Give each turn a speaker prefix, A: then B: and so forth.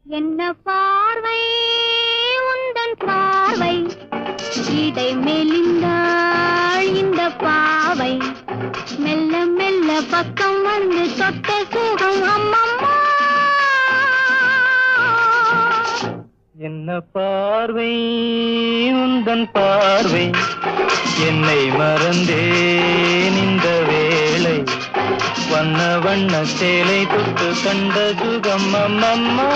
A: என்ன பார்வை உந்தன் பார்வை இடை மெலிந்தாள் இந்த பாவை மெல்ல மெல்ல பக்கம் வந்து தொட்ட சுகம் அம்மம்மா
B: என்ன பார்வை உந்தன் பார்வை என்னை மறந்தேன் இந்த வேளை வண்ண வண்ண சேலை தொட்டு கண்ட சுகம் அம்மம்மா